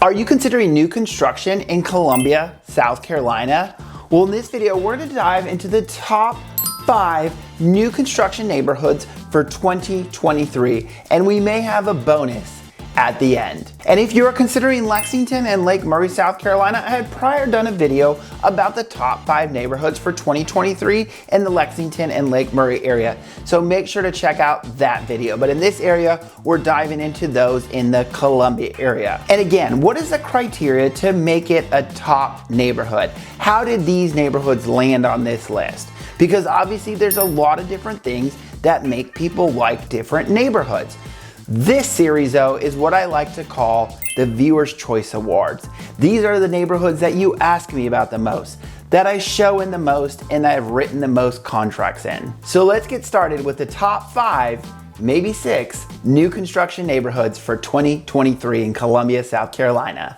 Are you considering new construction in Columbia, South Carolina? Well, in this video, we're going to dive into the top 5 new construction neighborhoods for 2023, and we may have a bonus at the end. And if you're considering Lexington and Lake Murray, South Carolina, I had prior done a video about the top 5 neighborhoods for 2023 in the Lexington and Lake Murray area. So make sure to check out that video. But in this area, we're diving into those in the Columbia area. And again, what is the criteria to make it a top neighborhood? How did these neighborhoods land on this list? Because obviously there's a lot of different things that make people like different neighborhoods. This series though is what I like to call the Viewer's Choice Awards. These are the neighborhoods that you ask me about the most, that I show in the most, and that I've written the most contracts in. So let's get started with the top 5, maybe 6, new construction neighborhoods for 2023 in Columbia, South Carolina.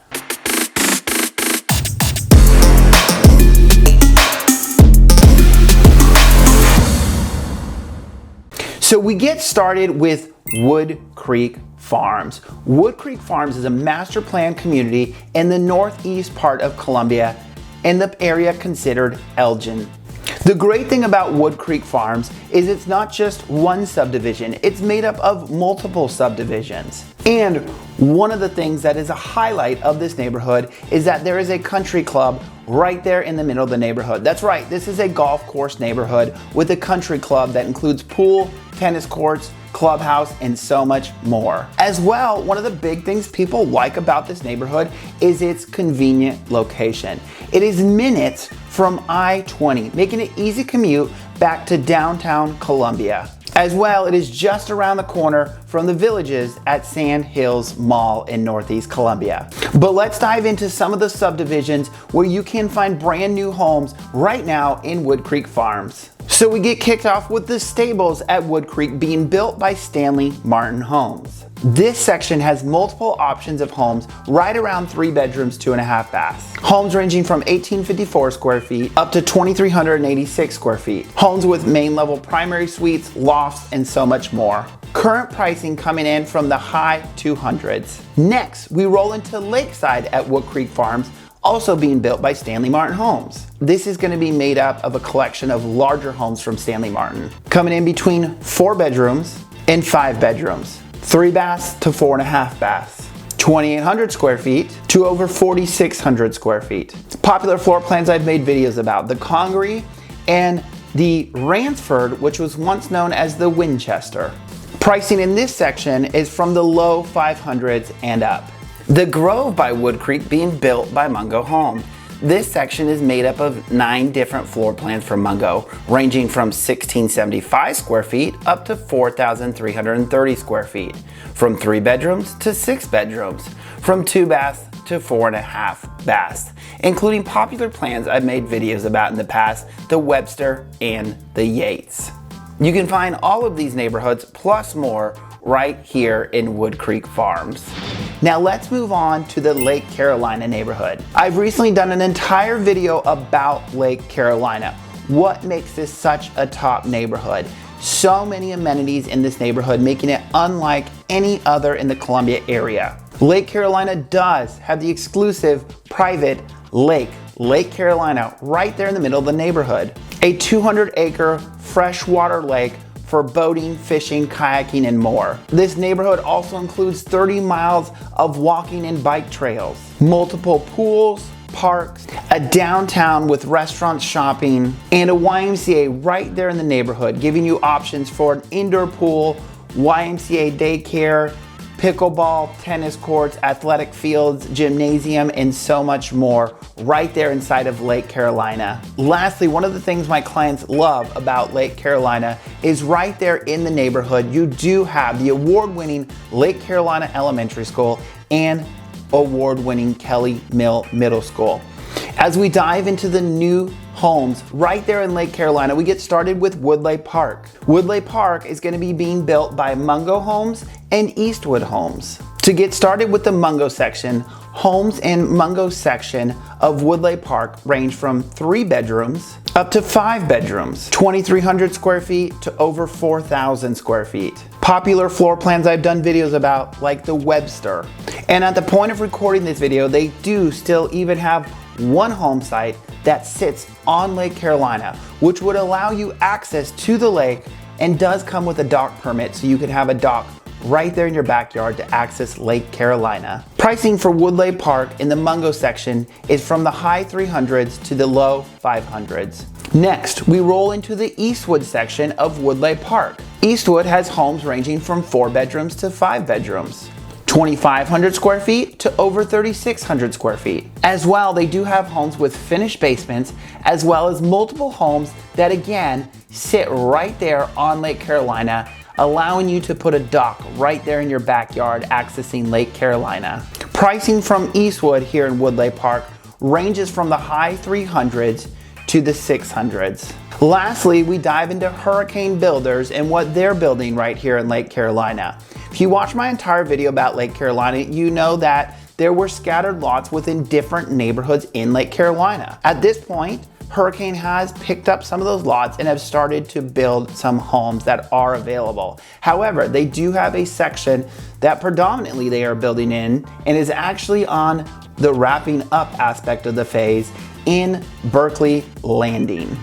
So we get started with Woodcreek Farms. Woodcreek Farms is a master plan community in the northeast part of Columbia in the area considered Elgin. The great thing about Woodcreek Farms is it's not just one subdivision, it's made up of multiple subdivisions. And one of the things that is a highlight of this neighborhood is that there is a country club right there in the middle of the neighborhood. That's right, this is a golf course neighborhood with a country club that includes pool, tennis courts, clubhouse, and so much more. As well, one of the big things people like about this neighborhood is its convenient location. It is minutes from I-20, making it easy commute back to downtown Columbia. As well, it is just around the corner from the Villages at Sand Hills Mall in Northeast Columbia. But let's dive into some of the subdivisions where you can find brand new homes right now in Woodcreek Farms. So we get kicked off with the stables at Woodcreek being built by Stanley Martin Homes. This section has multiple options of homes right around 3 bedrooms, 2.5 baths. Homes ranging from 1,854 square feet up to 2,386 square feet. Homes with main level primary suites, lofts, and so much more. Current pricing coming in from the high 200s. Next, we roll into Lakeside at Woodcreek Farms, also being built by Stanley Martin Homes. This is going to be made up of a collection of larger homes from Stanley Martin, coming in between 4 bedrooms and 5 bedrooms, 3 baths to 4.5 baths, 2,800 square feet to over 4,600 square feet. Popular floor plans I've made videos about, the Congaree and the Ransford, which was once known as the Winchester. Pricing in this section is from the low 500s and up. The Grove by Woodcreek being built by Mungo Home. This section is made up of 9 different floor plans from Mungo, ranging from 1,675 square feet up to 4,330 square feet, from 3 bedrooms to 6 bedrooms, from 2 baths to 4.5 baths, including popular plans I've made videos about in the past, the Webster and the Yates. You can find all of these neighborhoods plus more right here in Woodcreek Farms. Now let's move on to the Lake Carolina neighborhood. I've recently done an entire video about Lake Carolina. What makes this such a top neighborhood? So many amenities in this neighborhood, making it unlike any other in the Columbia area. Lake Carolina does have the exclusive private lake, Lake Carolina, right there in the middle of the neighborhood. A 200-acre freshwater lake for boating, fishing, kayaking, and more. This neighborhood also includes 30 miles of walking and bike trails, multiple pools, parks, a downtown with restaurants, shopping, and a YMCA right there in the neighborhood, giving you options for an indoor pool, YMCA daycare, pickleball, tennis courts, athletic fields, gymnasium, and so much more right there inside of Lake Carolina. Lastly, one of the things my clients love about Lake Carolina is right there in the neighborhood, you do have the award-winning Lake Carolina Elementary School and award-winning Kelly Mill Middle School. As we dive into the new homes right there in Lake Carolina, we get started with Woodleigh Park. Woodleigh Park is going to be being built by Mungo Homes and Eastwood Homes. To get started with the Mungo section, homes in Mungo section of Woodleigh Park range from 3 bedrooms up to 5 bedrooms, 2,300 square feet to over 4,000 square feet. Popular floor plans I've done videos about, like the Webster. And at the point of recording this video, they do still even have one home site that sits on Lake Carolina, which would allow you access to the lake and does come with a dock permit, so you could have a dock right there in your backyard to access Lake Carolina. Pricing for Woodleigh Park in the Mungo section is from the high 300s to the low 500s. Next, we roll into the Eastwood section of Woodleigh Park. Eastwood has homes ranging from 4 bedrooms to 5 bedrooms, 2,500 square feet to over 3,600 square feet. As well, they do have homes with finished basements, as well as multiple homes that again sit right there on Lake Carolina, allowing you to put a dock right there in your backyard accessing Lake Carolina. Pricing from Eastwood here in Woodleigh Park ranges from the high 300s to the 600s. Lastly, we dive into Hurricane Builders and what they're building right here in Lake Carolina. If you watch my entire video about Lake Carolina, you know that there were scattered lots within different neighborhoods in Lake Carolina. At this point, Hurricane has picked up some of those lots and have started to build some homes that are available. However, they do have a section that predominantly they are building in and is actually on the wrapping up aspect of the phase in Berkeley Landing.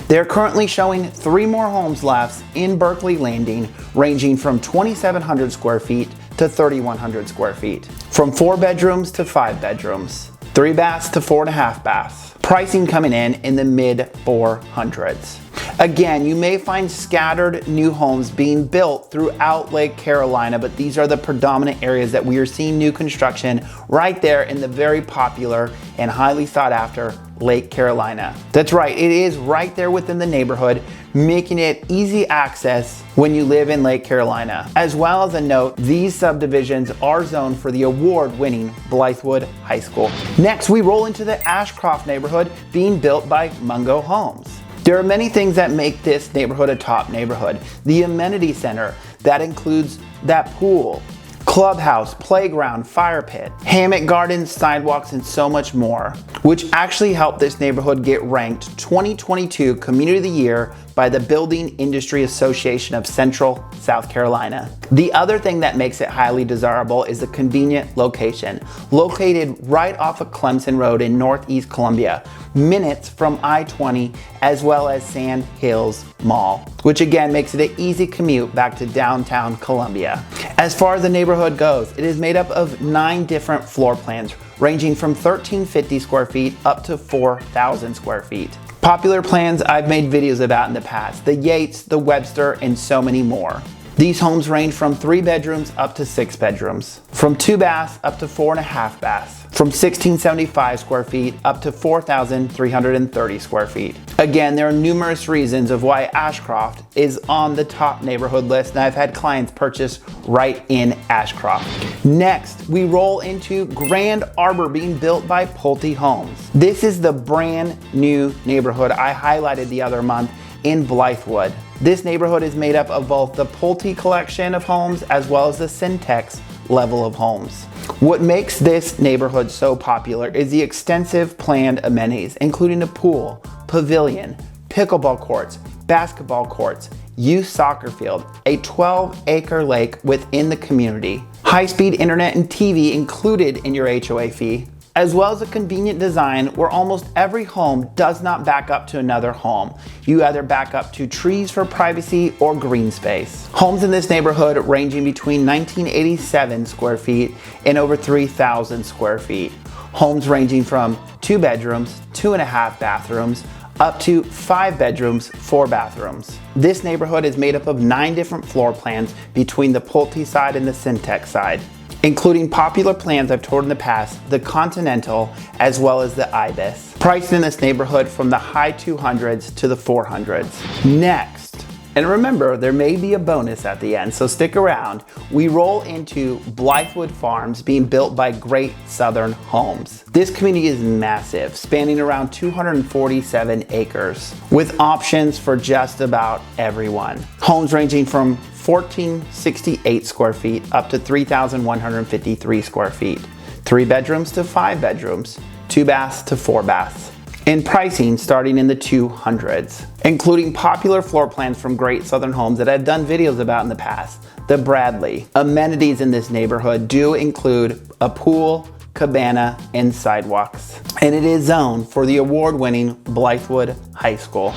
They're currently showing 3 more homes left in Berkeley Landing, ranging from 2,700 square feet to 3,100 square feet, from 4 bedrooms to 5 bedrooms, 3 baths to 4.5 baths. Pricing coming in the mid 400s. Again, you may find scattered new homes being built throughout Lake Carolina, but these are the predominant areas that we are seeing new construction right there in the very popular and highly sought after Lake Carolina. That's right, it is right there within the neighborhood, making it easy access when you live in Lake Carolina. As well as a note, these subdivisions are zoned for the award-winning Blythewood High School. Next, we roll into the Ashcroft neighborhood being built by Mungo Homes. There are many things that make this neighborhood a top neighborhood. The amenity center, that includes that pool, clubhouse, playground, fire pit, hammock gardens, sidewalks, and so much more, which actually helped this neighborhood get ranked 2022 Community of the Year by the Building Industry Association of Central South Carolina. The other thing that makes it highly desirable is the convenient location. Located right off of Clemson Road in Northeast Columbia, minutes from I-20 as well as Sand Hills Mall, which again makes it an easy commute back to downtown Columbia. As far as the neighborhood goes, it is made up of 9 different floor plans ranging from 1,350 square feet up to 4,000 square feet. Popular plans I've made videos about in the past, the Yates, the Webster, and so many more. These homes range from 3 bedrooms up to 6 bedrooms, from 2 baths up to 4.5 baths, from 1,675 square feet up to 4,330 square feet. Again, there are numerous reasons of why Ashcroft is on the top neighborhood list, and I've had clients purchase right in Ashcroft. Next, we roll into Grand Arbor being built by Pulte Homes. This is the brand new neighborhood I highlighted the other month in Blythewood. This neighborhood is made up of both the Pulte collection of homes as well as the Syntex level of homes. What makes this neighborhood so popular is the extensive planned amenities, including a pool, pavilion, pickleball courts, basketball courts, youth soccer field, a 12-acre lake within the community, high-speed internet and TV included in your HOA fee, as well as a convenient design where almost every home does not back up to another home. You either back up to trees for privacy or green space. Homes in this neighborhood ranging between 1,987 square feet and over 3,000 square feet. Homes ranging from 2 bedrooms, 2.5 bathrooms, up to 5 bedrooms, 4 bathrooms. This neighborhood is made up of 9 different floor plans between the Pulte side and the Syntex side, including popular plans I've toured in the past, the Continental, as well as the Ibis. Priced in this neighborhood from the high 200s to the 400s. Next, and remember, there may be a bonus at the end, so stick around. We roll into Blythewood Farms being built by Great Southern Homes. This community is massive, spanning around 247 acres, with options for just about everyone. Homes ranging from 1,468 square feet up to 3,153 square feet. 3 bedrooms to 5 bedrooms, 2 baths to 4 baths. And pricing starting in the 200s, including popular floor plans from Great Southern Homes that I've done videos about in the past, the Bradley. Amenities in this neighborhood do include a pool, cabana, and sidewalks. And it is zoned for the award-winning Blythewood High School.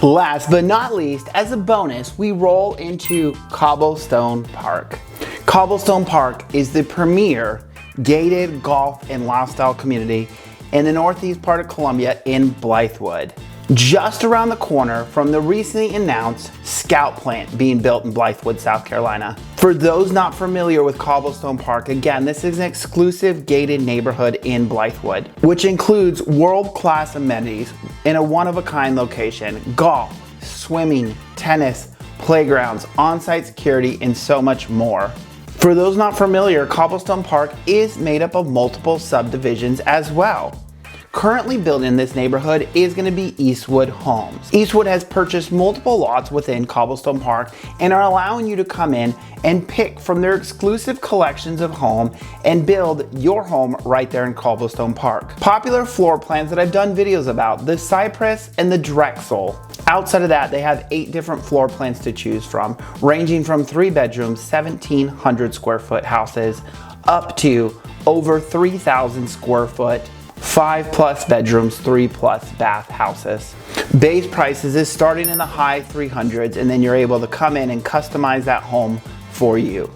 Last but not least, as a bonus, we roll into Cobblestone Park. Cobblestone Park is the premier gated golf and lifestyle community in the northeast part of Columbia in Blythewood. Just around the corner from the recently announced Scout plant being built in Blythewood, South Carolina. For those not familiar with Cobblestone Park, again, this is an exclusive gated neighborhood in Blythewood, which includes world-class amenities in a one-of-a-kind location: golf, swimming, tennis, playgrounds, on-site security, and so much more. For those not familiar, Cobblestone Park is made up of multiple subdivisions as well. Currently built in this neighborhood is going to be Eastwood Homes. Eastwood has purchased multiple lots within Cobblestone Park and are allowing you to come in and pick from their exclusive collections of home and build your home right there in Cobblestone Park. Popular floor plans that I've done videos about, the Cypress and the Drexel. Outside of that, they have 8 different floor plans to choose from, ranging from 3 bedrooms, 1,700 square foot houses, up to over 3,000 square foot 5+ bedrooms, 3+ bath houses. Base prices is starting in the high 300s, and then you're able to come in and customize that home for you.